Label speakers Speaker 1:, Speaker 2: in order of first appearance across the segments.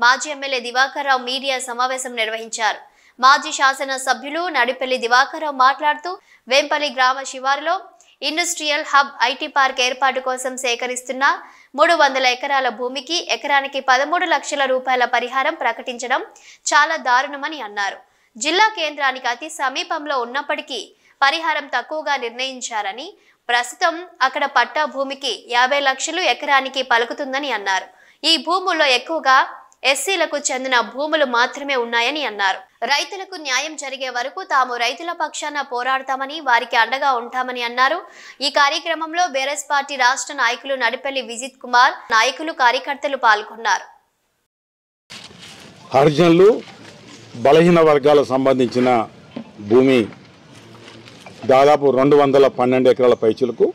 Speaker 1: మాజీ ఎమ్మెల్యే దివాకర్ రావు మీడియా సమావేశం నిర్వహించారు. మాజీ శాసన సభ్యులు నడిపెల్లి దివాకర్ రావు మాట్లాడుతూ వేంపల్లి గ్రామ శివారులో ఇండస్ట్రియల్ హబ్ ఐటీ పార్క్ ఏర్పాటు కోసం సేకరిస్తున్న 300 ఎకరాల భూమికి ఎకరానికి 13 లక్షల రూపాయల పరిహారం ప్రకటించడం చాలా దారుణమని అన్నారు. జిల్లా కేంద్రానికి అతి సమీపంలో ఉన్నప్పటికీ పరిహారం తక్కువగా నిర్ణయించారని, ప్రస్తుతం అక్కడ పట్టా భూమికి 50 లక్షలు ఎకరానికి పలుకుతుందని అన్నారు. ఈ భూముల్లో ఎక్కువగా ఎస్సీలకు చెందిన భూములు మాత్రమే ఉన్నాయని అన్నారు. రైతులకు న్యాయం జరిగే వరకు తాము రైతుల పక్షాన పోరాడతామని, వారికి అండగా ఉంటామని అన్నారు. ఈ కార్యక్రమంలో బీఆర్ఎస్ పార్టీ రాష్ట్ర నాయకులు నడిపెల్లి విజిత్ కుమార్, నాయకులు కార్యకర్తలు పాల్గొన్నారు.
Speaker 2: హరిజనులు బలహీన వర్గాలకు సంబంధించిన భూమి దాదాపు 212 ఎకరాల పైచులకు,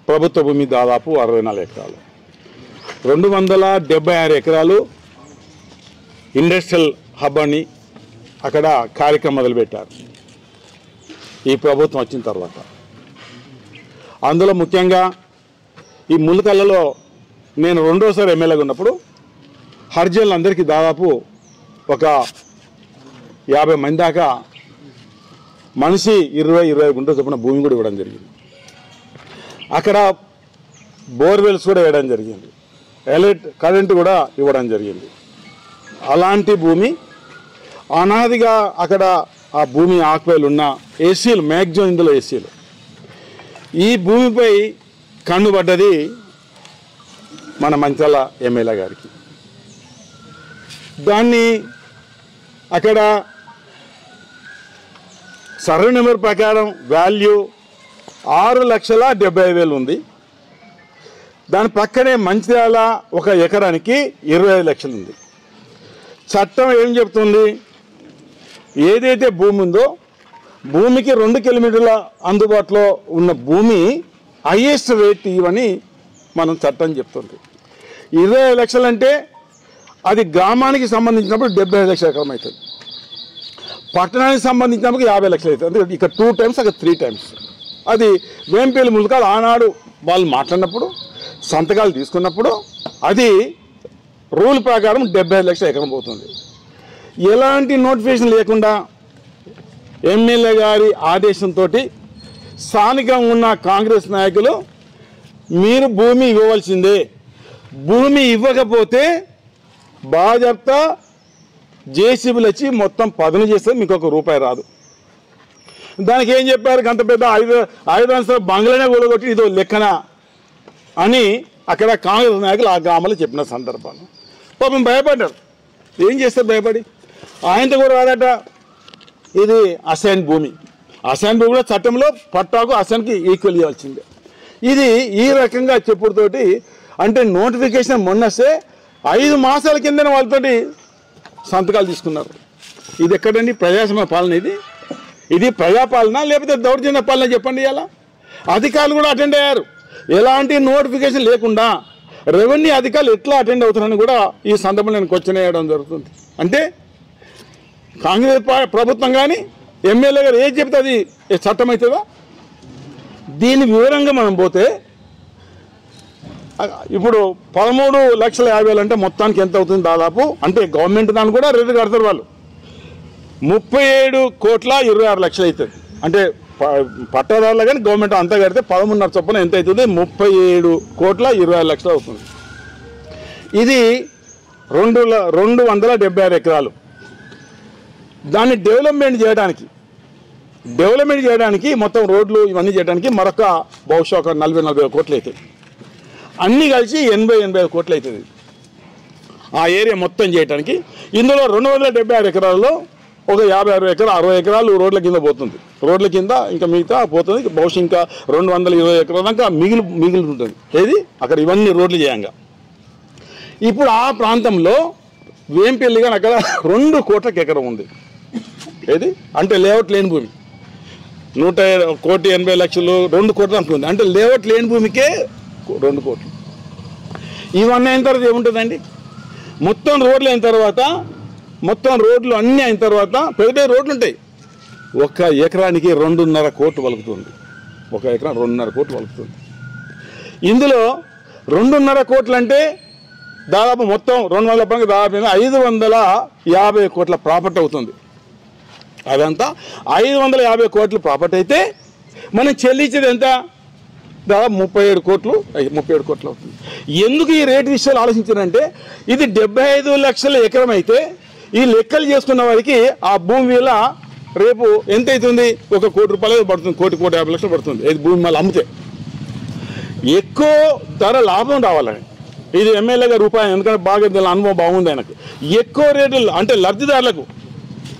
Speaker 2: ప్రభుత్వ భూమి దాదాపు 64 ఎకరాలు, 276 ఎకరాలు ఇండస్ట్రియల్ హబ్ అని అక్కడ కార్యక్రమం మొదలుపెట్టారు ఈ ప్రభుత్వం వచ్చిన తర్వాత. అందులో ముఖ్యంగా ఈ ములకల్లలో నేను రెండోసారి ఎమ్మెల్యేగా ఉన్నప్పుడు హరిజనులందరికీ దాదాపు ఒక 50 మంది దాకా మనిషి 20-25 గుంటలు చొప్పున భూమి కూడా ఇవ్వడం జరిగింది. అక్కడ బోర్వెల్స్ కూడా వేయడం జరిగింది, కరెంటు కూడా ఇవ్వడం జరిగింది. అలాంటి భూమి అనాదిగా అక్కడ ఆ భూమి ఆక్యుపైలు ఉన్న ఏసీలు మ్యాక్సిమం ఇందులో ఏసీలు. ఈ భూమిపై కన్నుబడ్డది మన మంచాల ఎమ్మెల్యే గారికి. దాన్ని అక్కడ సర్వే నెంబర్ ప్రకారం వాల్యూ 6,70,000 ఉంది. దాని పక్కనే మంచిర్యాల ఒక ఎకరానికి 25 లక్షలు ఉంది. చట్టం ఏం చెప్తుంది, ఏదైతే భూమి ఉందో భూమికి 2 కిలోమీటర్ల అందుబాటులో ఉన్న భూమి హైయెస్ట్ రేట్ ఇవని మనం చట్టం చెప్తుంది. 25 లక్షలు అంటే అది గ్రామానికి సంబంధించినప్పుడు 75 లక్షల ఎకరం అవుతుంది, పట్టణానికి సంబంధించినప్పుడు 50 లక్షలు అవుతుంది. అంటే ఇక్కడ 2 టైమ్స్ అక్కడ 3 టైమ్స్. అది వేంపల్లి ములకాలు ఆనాడు వాళ్ళు మాట్లాడినప్పుడు సంతకాలు తీసుకున్నప్పుడు అది రూల్ ప్రకారం 75 లక్షల ఎకరం పోతుంది. ఎలాంటి నోటిఫికేషన్ లేకుండా ఎమ్మెల్యే గారి ఆదేశంతో స్థానికంగా ఉన్న కాంగ్రెస్ నాయకులు మీరు భూమి ఇవ్వవలసిందే, భూమి ఇవ్వకపోతే బాధ్యత జేసీబీలు వచ్చి మొత్తం పదును చేస్తే మీకు ₹1 రాదు. దానికి ఏం చెప్పారు, అంత పెద్ద 5 అంశాల బంగ్లానే కూలగొట్టి ఇదో లెక్కన అని అక్కడ కాంగ్రెస్ నాయకులు ఆ గ్రామాలు చెప్పిన సందర్భాలు పాపం భయపడ్డారు. ఏం చేస్తారు భయపడి, ఆయనతో కూడా రాదట. ఇది అసైన్ భూమి, అసైన్ భూమి కూడా చట్టంలో పట్టాకు అసైన్కి ఈక్వల్ ఇవ్వాల్సిందే. ఇది ఈ రకంగా చెప్పుడుతోటి అంటే నోటిఫికేషన్ మొన్నస్తే 5 మాసాల కింద వాళ్ళతోటి సంతకాలు తీసుకున్నారు. ఇది ఎక్కడండి ప్రజాస్వామ్య పాలన? ఇది ప్రజాపాలన లేకపోతే దౌర్జన్య పాలన చెప్పండి. ఇలా అధికారులు కూడా అటెండ్ అయ్యారు. ఎలాంటి నోటిఫికేషన్ లేకుండా రెవెన్యూ అధికారులు ఎట్లా అటెండ్ అవుతున్నారని కూడా ఈ సందర్భంలో నేను క్వశ్చన్ వేయడం జరుగుతుంది. అంటే కాంగ్రెస్ ప్రభుత్వం కానీ ఎమ్మెల్యే గారు ఏది చెప్తే అది చట్టం అవుతుందా? దీని వివరంగా మనం పోతే ఇప్పుడు 13,50,000 అంటే మొత్తానికి ఎంత అవుతుంది దాదాపు, అంటే గవర్నమెంట్ దాన్ని కూడా రేటు కడతారు వాళ్ళు, 37,26,00,000 అవుతుంది. అంటే పట్టాదారులు కానీ గవర్నమెంట్ అంతా కడితే 13.5 చొప్పున ఎంత అవుతుంది, 37,26,00,000 అవుతుంది. ఇది 276 ఎకరాలు. దాన్ని డెవలప్మెంట్ చేయడానికి మొత్తం రోడ్లు ఇవన్నీ చేయడానికి మరొక బహుశా ఒక 40-45 కోట్లు అవుతాయి. అన్నీ కలిసి 80-85 కోట్లు అవుతుంది ఆ ఏరియా మొత్తం చేయడానికి. ఇందులో 276 ఎకరాల్లో ఒక 56 ఎకరాలు రోడ్ల కింద పోతుంది. రోడ్ల కింద ఇంకా మిగతా పోతుంది. బహుశా ఇంకా 220 ఎకరాల దాకా మిగిలి ఉంటుంది. ఏది అక్కడ ఇవన్నీ రోడ్లు చేయంగా. ఇప్పుడు ఆ ప్రాంతంలో వేంపల్లి కానీ అక్కడ 2 కోట్లకు ఎకరం ఉంది. ఏది అంటే లేఅవుట్ లేని భూమి 1,80,00,000 2 కోట్లు అనుకుంది. అంటే లేఅవుట్ లేని భూమికే 2 కోట్లు. ఇవన్నీ అయిన తర్వాత ఏముంటుందండి, మొత్తం రోడ్లు అయిన తర్వాత మొత్తం రోడ్లు అన్నీ అయిన తర్వాత పెద్ద రోడ్లు ఉంటాయి. 1 ఎకరానికి 2.5 కోట్లు పలుకుతుంది. 1 ఎకరం 2.5 కోట్లు పలుకుతుంది. ఇందులో 2.5 కోట్లు అంటే దాదాపు మొత్తం 200 పరంగా దాదాపు 550 కోట్ల ప్రాపర్టీ అవుతుంది. అదంతా 550 కోట్ల ప్రాపర్టీ అయితే మనం చెల్లించేది ఎంత? దాదాపు 37 కోట్లు అవుతుంది. ఎందుకు ఈ రేటు విషయాలు ఆలోచించారంటే ఇది 75 లక్షల ఎకరం అయితే ఈ లెక్కలు చేసుకున్న వారికి ఆ భూమి విల రేపు ఎంత అవుతుంది? 1 కోటి రూపాయలు పడుతుంది, 1,50 లక్షలు పడుతుంది. ఇది భూమి మళ్ళీ అమ్మితే ఎక్కువ ధర లాభం రావాలని ఇది ఎమ్మెల్యేగా రూపాయి, ఎందుకంటే బాగా అనుభవం బాగుంది ఆయనకు. ఎక్కువ రేట్లు అంటే లబ్ధిదారులకు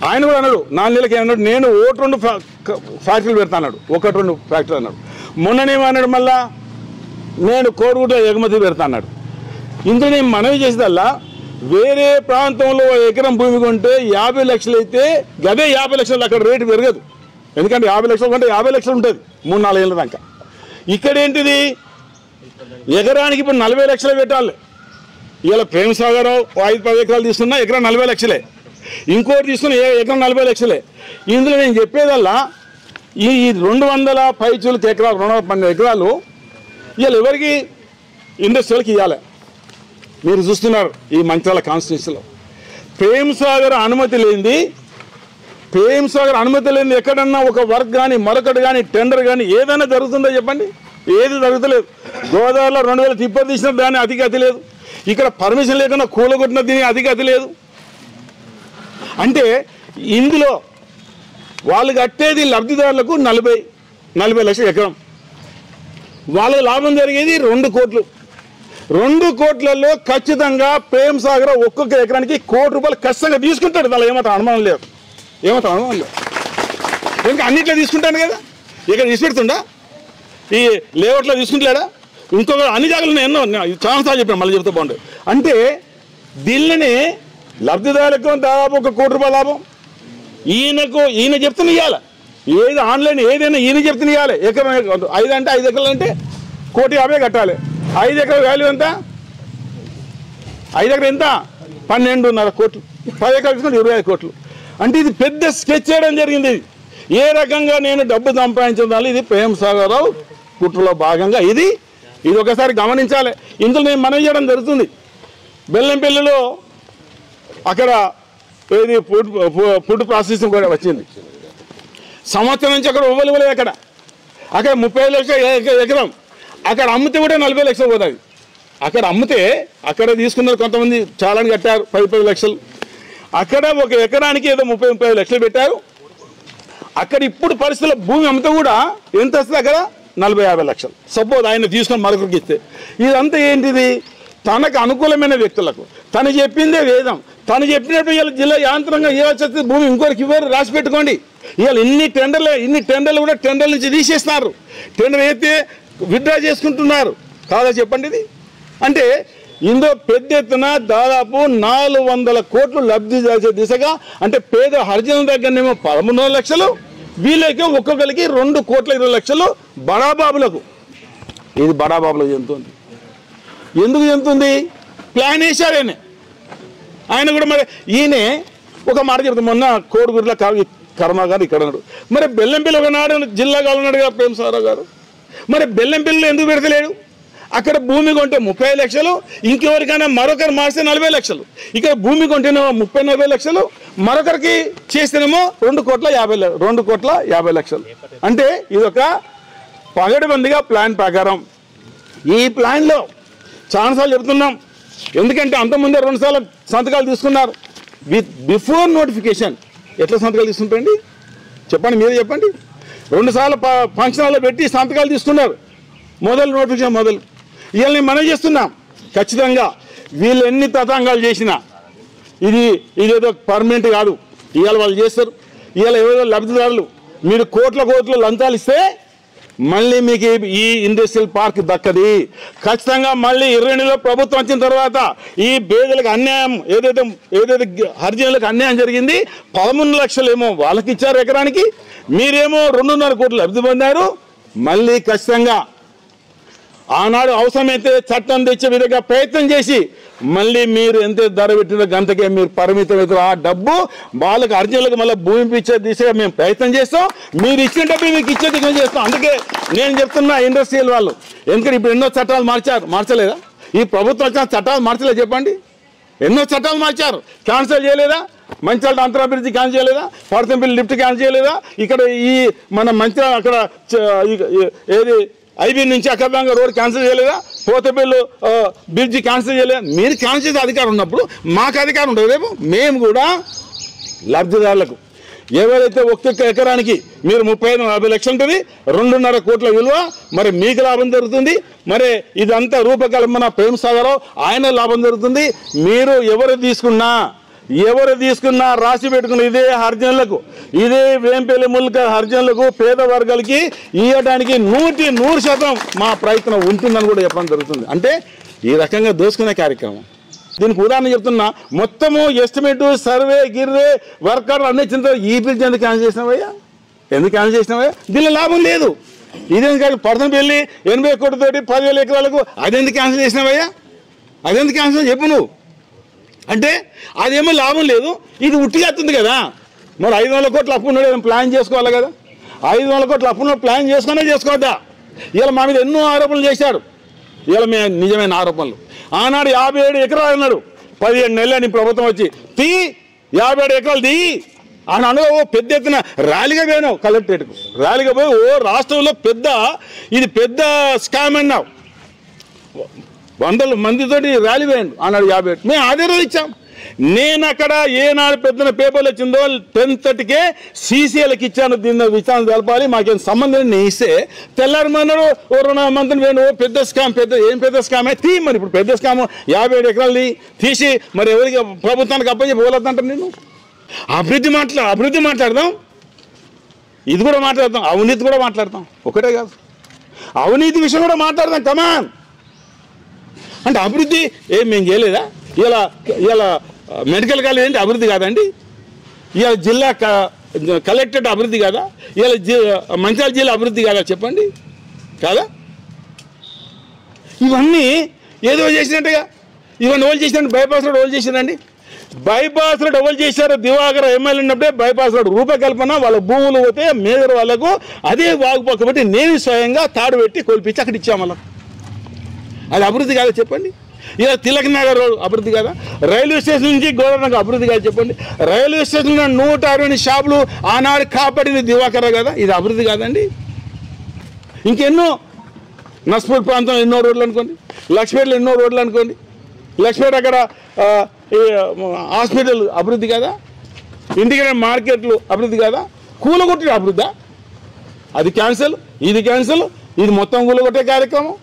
Speaker 2: ఆయన కూడా అన్నాడు 4 నెలలకి అన్నాడు నేను 1-2 ఫ్యాక్టరీలు పెడతా అన్నాడు, 1-2 ఫ్యాక్టరీలు అన్నాడు. మొన్ననేమన్నాడు మళ్ళా నేను కోడిగుడ్ల ఎగుమతి పెడతా అన్నాడు. ఇందులో నేను మనవి చేసేదల్లా వేరే ప్రాంతంలో ఎకరం భూమి కొంటే 50 లక్షలు అయితే గదే 50 లక్షలు అక్కడ రేటు పెరగదు. ఎందుకంటే 50 లక్షలు కంటే 50 లక్షలు ఉంటుంది 3-4 ఏళ్ళ దాకా. ఇక్కడ ఏంటిది ఎకరానికి ఇప్పుడు 40 లక్షలు పెట్టాలి. ఇలా ప్రేమసాగరావు 5-10 ఎకరాలు తీసుకున్నా ఎకరం 40 లక్షలే, ఇంకోటి తీసుకున్న ఎకరం 40 లక్షలే. ఇందులో నేను చెప్పేదల్లా ఈ 200 పైచులకి ఎకరాలు 212 ఎకరాలు ఇవాళ ఎవరికి ఇండస్ట్రీలకు ఇవ్వాలి. మీరు చూస్తున్నారు ఈ మంత్రాల కాన్స్టిట్యూన్సీలో ప్రేమసాగర్ అనుమతి లేనిది ఎక్కడన్నా ఒక వర్క్ కానీ మరొకటి కానీ టెండర్ కానీ ఏదైనా జరుగుతుందో చెప్పండి? ఏది జరుగుతలేదు. గోదావరిలో 2000 తిప్పలు తీసిన దాని అధిగతి లేదు, ఇక్కడ పర్మిషన్ లేకుండా కూలగొట్టిన దీని అధిగతి లేదు. అంటే ఇందులో వాళ్ళు కట్టేది లబ్ధిదారులకు 40 లక్షల ఎకరం, వాళ్ళకి లాభం జరిగేది 2 కోట్లు. 2 కోట్లలో ఖచ్చితంగా ప్రేమసాగర్ ఒక్కొక్క ఎకరానికి 1 కోటి రూపాయలు ఖచ్చితంగా తీసుకుంటాడు. వాళ్ళ ఏమాత్రం అనుమానం లేదు. ఎందుకంటే అన్నిట్లో తీసుకుంటాను కదా, ఇక్కడ తీసుపెడుతుండా ఈ లేఅవుట్లో తీసుకుంటలేడా? ఇంకొక అన్ని జాగాలు ఎన్నో చాలాసార్లు చెప్పాను, మళ్ళీ చెప్తే బాగుంటుంది. అంటే దీనిని లబ్ధిదారులకు దాదాపు 1 కోటి రూపాయల లాభం. ఈయన చెప్తున్న ఇవ్వాలి, ఏది ఆన్లైన్ ఏదైనా ఈయన చెప్తున్న ఇవ్వాలి. ఎకరం 5 అంటే 5 ఎకరాలు అంటే 1,50,000 కట్టాలి. 5 ఎకరాల వాల్యూ ఎంత? 5 ఎకరం ఎంత? 12.5 కోట్లు. 10 ఎకరాలు తీసుకుంటే 25 కోట్లు. అంటే ఇది పెద్ద స్కెచ్ చేయడం జరిగింది. ఏ రకంగా నేను డబ్బు సంపాదించడం ఇది ప్రేమసాగరరావు కుట్రలో భాగంగా ఇది ఒకసారి గమనించాలి. ఇందులో నేను మనవి చేయడం జరుగుతుంది. బెల్లంపల్లిలో అక్కడ ఏది ఫుడ్ ప్రాసెసింగ్ కూడా వచ్చింది. సంవత్సరం నుంచి అక్కడ ఇవ్వలేదు. అక్కడ 35 లక్షల ఎకరం, అక్కడ అమ్మితే కూడా 40 లక్షలు పోతుంది. అక్కడ అమ్మితే అక్కడ తీసుకున్నారు కొంతమంది, చాలా కట్టారు 10 లక్షలు. అక్కడ ఒక ఎకరానికి ఏదో 30-35 లక్షలు పెట్టారు. అక్కడ ఇప్పుడు పరిస్థితుల్లో భూమి అమ్మితే కూడా ఎంత వస్తుంది? అక్కడ 40-50 లక్షలు. సపోజ్ ఆయన తీసుకొని మరొకరికి ఇస్తే ఇదంతా ఏంటిది? తనకు అనుకూలమైన వ్యక్తులకు తను చెప్పిందే వేదం. తను చెప్పినప్పుడు ఇవాళ జిల్లా యాంత్రంగా ఇవ్వాల్సి భూమి ఇంకోరికి ఇవ్వరు, రాసి పెట్టుకోండి. ఇవాళ ఇన్ని టెండర్లు కూడా టెండర్ల నుంచి తీసేస్తున్నారు. టెండర్ అయితే విత్డ్రా చేసుకుంటున్నారు కాదా చెప్పండి? ఇది అంటే ఇందులో పెద్ద ఎత్తున దాదాపు 400 కోట్లు లబ్ధి చేసే దిశగా, అంటే పేద హరిజనుల దగ్గరనేమో 13 లక్షలు, వీళ్ళకి ఒక్కొక్కరికి 2,20 లక్షలు బడాబాబులకు. ఇది బడాబాబులకు చెందుతుంది. ఎందుకు చెందుతుంది? ప్లాన్ వేశారు ఆయన కూడా. మరి ఈయనే ఒక మాట చెప్తాం, మొన్న కోడిగుడ్ల కర్మాగారు ఇక్కడ ఉన్నాడు, మరి బెల్లంపల్లి ఒకనాడు జిల్లా కావాలన్నాడు కదా ప్రేమసాగరరావు గారు. మరి బెల్లంపల్లిలో ఎందుకు పెడతలేడు? అక్కడ భూమి కొంటే 30 లక్షలు, ఇంకెవరికైనా మరొకరు మార్స్తే 40 లక్షలు. ఇక్కడ భూమి కొంటేనేమో 30-40 లక్షలు, మరొకరికి చేస్తేనేమో 2,50 లక్షలు. అంటే ఇదొక పగడబందిగా ప్లాన్ ప్రకారం. ఈ ప్లాన్లో చాలాసార్లు చెబుతున్నాం, ఎందుకంటే అంతకుముందే 2 సార్లు సంతకాలు తీసుకున్నారు. బిఫోర్ నోటిఫికేషన్ ఎట్లా సంతకాలు తీసుకుంటారండి చెప్పండి, మీరే చెప్పండి. 2 సార్లు ఫంక్షన్ హాల్లో పెట్టి సంతకాలు తీసుకున్నారు. నోటిఫికేషన్ మొదలు ఇవాళ నేను మనం చేస్తున్నాం. ఖచ్చితంగా వీళ్ళు ఎన్ని తతంగాలు చేసినా ఇదేదో పర్మనెంట్ కాదు. ఇవాళ వాళ్ళు చేస్తారు. ఇవాళ ఎవరో లబ్ధిదారులు మీరు కోట్ల లంచాలు ఇస్తే మళ్ళీ మీకు ఈ ఇండస్ట్రియల్ పార్క్ దక్కది. ఖచ్చితంగా మళ్ళీ 20 ప్రభుత్వం వచ్చిన తర్వాత ఈ పేదలకు అన్యాయం ఏదైతే హరిజనులకు అన్యాయం జరిగింది, 13 లక్షలు ఏమో వాళ్ళకి ఇచ్చారు ఎకరానికి, మీరేమో 2.5 కోట్లు లబ్ధి పొందారు. మళ్ళీ ఖచ్చితంగా ఆనాడు అవసరమైతే చట్టం తెచ్చే విధంగా ప్రయత్నం చేసి మళ్ళీ మీరు ఎంత ధర పెట్టిన గంటకే మీరు పరిమితం అవుతారు. ఆ డబ్బు వాళ్ళకి అర్జునులకు మళ్ళీ భూమి ఇచ్చే దిశగా మేము ప్రయత్నం చేస్తాం. మీరు ఇచ్చిన డబ్బు మీకు ఇచ్చే దిశగా చేస్తాం. అందుకే నేను చెప్తున్నా ఇండస్ట్రియల్ వాళ్ళు, ఎందుకంటే ఇప్పుడు ఎన్నో చట్టాలు మార్చలేదా? ఈ ప్రభుత్వం వచ్చిన చట్టాలు మార్చలేదు చెప్పండి. ఎన్నో చట్టాలు మార్చారు, క్యాన్సిల్ చేయలేదా? మంచిర్యాల అంతరాభివృద్ధి క్యాన్సిల్ చేయలేదా? పడతంపల్లి లిఫ్ట్ క్యాన్సిల్ చేయలేదా? ఇక్కడ ఈ మన మంచిర్యాల అక్కడ ఏది ఐబీ నుంచి అక్కడంగా రోడ్ క్యాన్సిల్ చేయలేదా? పోతపల్లి బ్రిడ్జి క్యాన్సిల్ చేయలేదా? మీరు క్యాన్సిల్ చేసే అధికారం ఉన్నప్పుడు మాకు అధికారం ఉంటుంది. రేపు మేము కూడా లబ్ధిదారులకు ఎవరైతే ఒక్కొక్క ఎకరానికి మీరు 35-40 లక్షలు ఉంటుంది, 2.5 కోట్ల విలువ, మరి మీకు లాభం జరుగుతుంది. మరి ఇదంతా రూపకల్పన ప్రేమ్ సాగర్ ఆయన లాభం జరుగుతుంది. మీరు ఎవరు తీసుకున్నా రాసి పెట్టుకున్న ఇదే హరిజనులకు, ఇదే వేంపల్లి ముల్క హరిజనులకు, పేద వర్గాలకి ఇవ్వడానికి 100% మా ప్రయత్నం ఉంటుందని కూడా చెప్పడం జరుగుతుంది. అంటే ఈ రకంగా దోసుకునే కార్యక్రమం. దీనికి ఉదాహరణ చెప్తున్నా, మొత్తము ఎస్టిమేటు సర్వే గిర్వే వర్కర్లు అన్ని చిన్న ఈ బిల్స్ ఎందుకు క్యాన్సిల్ చేసినావయ్యా? ఎందుకు క్యాన్సిల్ చేసినావయ్యా? దీనిలో లాభం లేదు. ఇదేందుకు కాదు పడతంపల్లి 80 కోట్లతోటి 10,000 ఎకరాలకు అదెందుకు క్యాన్సిల్ చేసినావయ్యా? అదెందుకు క్యాన్సిల్ చెప్పు నువ్వు. అంటే అదేమో లాభం లేదు, ఇది ఉట్టిగా వస్తుంది కదా. మరి 500 కోట్ల అప్పు ఉన్నాడు, ప్లాన్ చేసుకోవాలి కదా. 500 కోట్ల అప్పు ఉన్నాడు, ప్లాన్ చేసుకోవద్దా? ఇలా మా మీద ఎన్నో ఆరోపణలు చేశాడు. ఇలా మేము నిజమైన ఆరోపణలు. ఆనాడు 57 ఎకరాలు అన్నాడు, 15 నెలలు అని ప్రభుత్వం వచ్చి 57 ఎకరాలు అని అనగా పెద్ద ఎత్తున ర్యాలీగా పోయినావు కలెక్టరేట్కు. ర్యాలీగా పోయి రాష్ట్రంలో ఇది పెద్ద స్కామ్ అన్నావు. 100 మందితోటి ర్యాలీ పోయాడు ఆనాడు 57. మేము అదే రోజు ఇచ్చాం. నేను అక్కడ ఏనాడు పెద్ద పేపర్లు వచ్చిందో 10:30కే సీసీఎల్కి ఇచ్చాను. దీన్ని విచారణ జరపాలి, మాకేం సంబంధం నేను ఇస్తే తెల్లారమన్నాడు. 2 మంత్రులు వేణు పెద్ద స్కామ్, ఏం పెద్ద స్కామే మరి ఇప్పుడు పెద్ద స్కామ్ 57 ఎకరాలు తీసి మరి ఎవరికి ప్రభుత్వానికి అప్పచెప్పి పోలేదంటారు. నేను అభివృద్ధి మాట్లాడదాం, ఇది కూడా మాట్లాడదాం, అవినీతి కూడా మాట్లాడతాం. ఒకటే కాదు, అవినీతి విషయం కూడా మాట్లాడదాం. కమాన్ అంటే అభివృద్ధి ఏం మేము చేయలేదా? ఇలా మెడికల్ కాలేజ్ ఏంటి అభివృద్ధి కాదండి? ఇలా జిల్లా కలెక్టరేట్ అభివృద్ధి కాదా? ఇలా మంచిర్యాల జిల్లా అభివృద్ధి కాదా చెప్పండి? కాదా? ఇవన్నీ ఏదో చేసినట్టుగా ఇవన్నీ ఓల్ చేసినట్టు బైపాస్ రోడ్ ఓల్ చేసిరండి. బైపాస్ రోడ్ ఎవరు చేశారో దివాకర్ ఎమ్మెల్యే ఉన్నప్పుడే బైపాస్ రోడ్ రూపకల్పన వాళ్ళ భూములు పోతే మేజర్ వాళ్ళకు అదే వాగుపోకపోతే నేను స్వయంగా తాడు పెట్టి కోల్పించి అక్కడ ఇచ్చాము వాళ్ళకు. అది అభివృద్ధి కాదా చెప్పండి? ఇలా తిలక్ నగర్ రోడ్ అభివృద్ధి కాదా? రైల్వే స్టేషన్ నుంచి గోదావరి అభివృద్ధి కాదు చెప్పండి? రైల్వే స్టేషన్లో 160 షాపులు ఆనాడు కాపాడింది దివాకర్ కదా, ఇది అభివృద్ధి కాదండి? ఇంకెన్నో నస్పూర్ ప్రాంతం ఎన్నో రోడ్లు అనుకోండి, లక్ష్మీపేటలో ఎన్నో రోడ్లు అనుకోండి. లక్ష్మీపేట అక్కడ హాస్పిటల్ అభివృద్ధి కాదా? ఇంటిగ్రేటెడ్ మార్కెట్లు అభివృద్ధి కాదా? కూలగొట్టే అభివృద్ధి అది క్యాన్సల్, ఇది మొత్తం కూలగొట్టే కార్యక్రమం.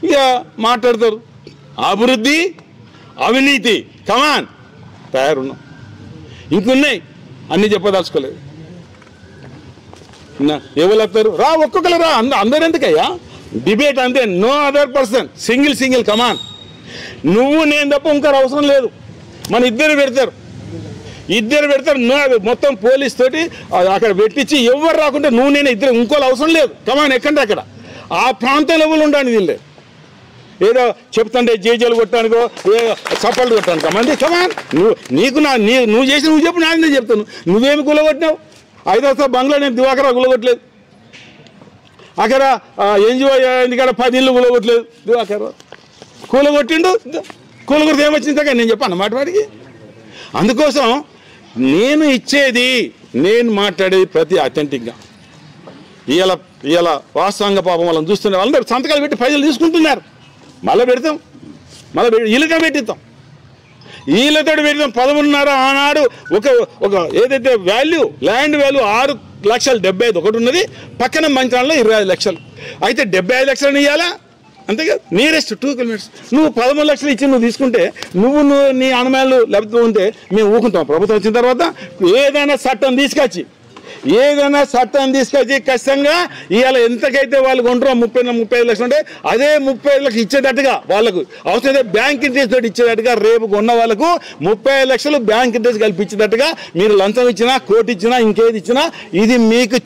Speaker 2: ఇక మాట్లాడతారు అభివృద్ధి అవినీతి. కమాన్ తయారున్నాం, ఇంకున్నాయి అన్నీ చెప్పదలుచుకోలేదు. ఎవరు వస్తారు? రా ఒక్కొక్కరు రా, అందరు ఎందుకయ్యా డిబేట్ అంతే. నో అదర్ పర్సన్, సింగిల్ కమాన్. నువ్వు నేను తప్ప ఇంకొకరు అవసరం లేదు. మన ఇద్దరు పెడతారు మొత్తం పోలీస్ తోటి అక్కడ పెట్టించి ఎవరు రాకుంటే నువ్వు నేను ఇద్దరు, ఇంకోళ్ళు అవసరం లేదు. కమాన్ ఎక్కండి అక్కడ. ఆ ప్రాంతంలో ఎవరు ఉండండి వీళ్ళే. ఏదో చెప్తుంటే జేజేలు కొట్టానుకో చప్పట్లు కొట్టాను మంది. కమాన్ నువ్వు చేసి నువ్వు చెప్పు, నేను చెప్తాను. నువ్వేమి కూలగొట్టినావు? 5 సంవత్సరాల బంగ్లా నేను దివాకరా కూలగొట్టలేదు. అక్కడ ఎన్జిఓ ఎందుకంటే 10 ఇళ్ళు కూలగొట్టలేదు. దివాకరా కూలగొట్టిండు. కూలగొడితే ఏమొచ్చింది నేను చెప్పాను అన్నమాట వాడికి. అందుకోసం నేను మాట్లాడేది ప్రతి అథెంటిక్గా. ఇలా వాస్తవంగా పాపం వాళ్ళని చూస్తున్నారు. వాళ్ళందరూ సంతకాలు పెట్టి ప్రజలు తీసుకుంటున్నారు. మళ్ళీ పెడతాం, వీళ్ళతో పెట్టిస్తాం. 11.5 ఆనాడు ఒక ఏదైతే ల్యాండ్ వాల్యూ 6,70,000 ఒకటి ఉన్నది. పక్కన మంచాలలో 25 లక్షలు. అయితే 75 లక్షలను ఇవ్వాలా? అంతేగా, నియరెస్ట్ 2 కిలోమీటర్స్. నువ్వు 13 లక్షలు ఇచ్చి నువ్వు తీసుకుంటే నువ్వు నీ అనుమానాలు లేకపోతే ఉంటే మేము ఊకుంటాం. ప్రభుత్వం వచ్చిన తర్వాత ఏదైనా చట్టం తీసుకొచ్చి ఖచ్చితంగా ఇవాళ ఎంతకైతే వాళ్ళు కొంటారో 35 లక్షలు ఉంటే అదే 35 లక్షలు ఇచ్చేటట్టుగా వాళ్ళకు అవసరమైతే బ్యాంక్ ఇంట్రెస్ట్ తోటి ఇచ్చేటట్టుగా రేపు కొన్న వాళ్ళకు 35 లక్షలు బ్యాంక్ ఇంట్రెస్ట్ కల్పించేటట్టుగా మీరు లంచం ఇచ్చినా, కోర్టు ఇచ్చినా, ఇంకేది ఇచ్చినా ఇది మీకు